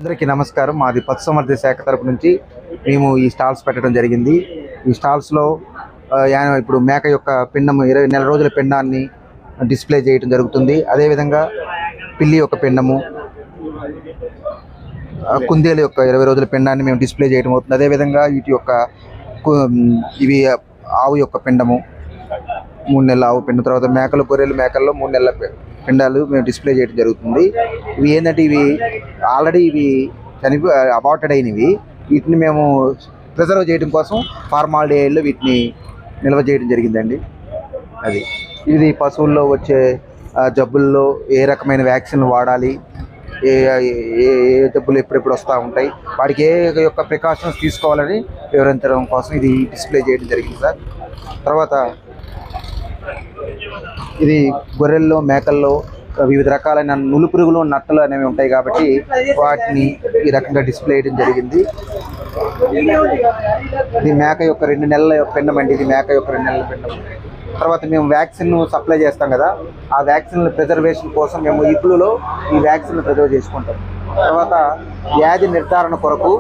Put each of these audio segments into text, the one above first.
అందరికీ నమస్కారం. మాది పశుసంవర్ధక శాఖ తరపు నుంచి మేము ఈ స్టాల్స్ పెట్టడం జరిగింది. ఈ స్టాల్స్లో ఇప్పుడు మేక యొక్క పిండము 20 నెల రోజుల పిండాన్ని డిస్ప్లే చేయడం జరుగుతుంది. అదేవిధంగా పిల్లి యొక్క పిండము, కుందేలు యొక్క 20 రోజుల పిండాన్ని మేము డిస్ప్లే చేయడం అవుతుంది. అదేవిధంగా వీటి యొక్క ఇవి ఆవు యొక్క పిండము, 3 నెలల ఆవు పిండం, తర్వాత మేకలు, గొర్రెలు మేకల్లో 3 నెలల పిండాలు మేము డిస్ప్లే చేయడం జరుగుతుంది. ఇవి ఏంటంటే ఆల్రెడీ అబార్టెడ్ అయినవి. వీటిని మేము ప్రిజర్వ్ చేయడం కోసం ఫార్మాలిటీలో వీటిని నిల్వ చేయడం జరిగిందండి. ఇది పశువుల్లో వచ్చే జబ్బుల్లో ఏ రకమైన వ్యాక్సిన్ వాడాలి, ఏ ఏ జబ్బులు ఎప్పుడెప్పుడు వస్తూ ఉంటాయి, వాటికి ఏ యొక్క ప్రికాషన్స్ తీసుకోవాలని వివరించడం కోసం ఇది డిస్ప్లే చేయడం జరిగింది సార్. తర్వాత ఇది గొర్రెల్లో, మేకల్లో వివిధ రకాలైన నులుపురుగులు, నట్టలు అనేవి ఉంటాయి కాబట్టి వాటిని ఈ రకంగా డిస్ప్లే చేయడం జరిగింది. ఇది మేక యొక్క 2 నెలల పిండం అండి. ఇది మేక యొక్క 2 నెలల పిండం. తర్వాత మేము వ్యాక్సిన్ సప్లై చేస్తాం కదా, ఆ వ్యాక్సిన్ ప్రిజర్వేషన్ కోసం మేము ఇప్పుడులో ఈ వ్యాక్సిన్ ప్రిజర్వ్ చేసుకుంటాం. తర్వాత వ్యాధి నిర్ధారణ కొరకు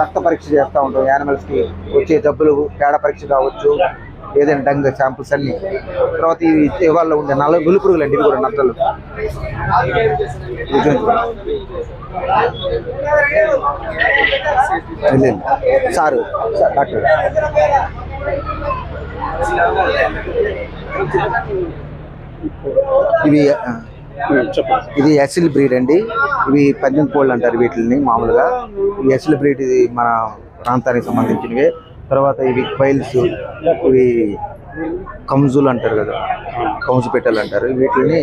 రక్త పరీక్ష చేస్తూ ఉంటాం. యానిమల్స్కి వచ్చే జబ్బులు పేడ పరీక్ష కావచ్చు, ఏదైనా డంగ్ శాంపుల్స్ అన్నీ. తర్వాత ఇవాళ ఉండే నులుపురుగులు అండి, ఇవి కూడా నట్టలు. సారు డాక్టర్ ఇది ఎసిల్ బ్రీడ్ అండి. ఇవి పందెం కోళ్ళు అంటారు వీటిని మామూలుగా. ఈ ఎసిల్ బ్రీడ్ ఇది మన ప్రాంతానికి సంబంధించినవి. తర్వాత ఇవి క్వైల్స్, ఇవి కంజులు అంటారు కదా, కంజు పెట్టెలు అంటారు. వీటిని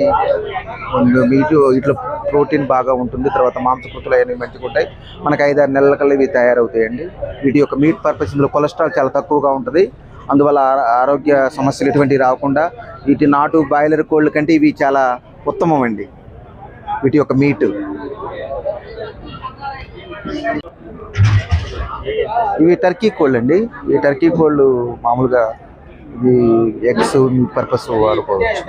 వీటిలో ప్రోటీన్ బాగా ఉంటుంది. తర్వాత మాంసకృతులు అనేవి మంచిగా ఉంటాయి. మనకు 5-6 నెలల కల్లా ఇవి తయారవుతాయండి. వీటి యొక్క మీట్ పర్పస్, ఇందులో కొలెస్ట్రాల్ చాలా తక్కువగా ఉంటుంది. అందువల్ల ఆరోగ్య సమస్యలు ఎటువంటివి రాకుండా వీటి నాటు బాయిలర్ కోళ్ళ కంటే ఇవి చాలా ఉత్తమం అండి. వీటి యొక్క మీటు ఇవి టర్కీ కోళ్ళు అండి. ఈ టర్కీ కోళ్ళు మామూలుగా ఇది ఎగ్స్ మీట్ పర్పస్ వాడుకోవచ్చు.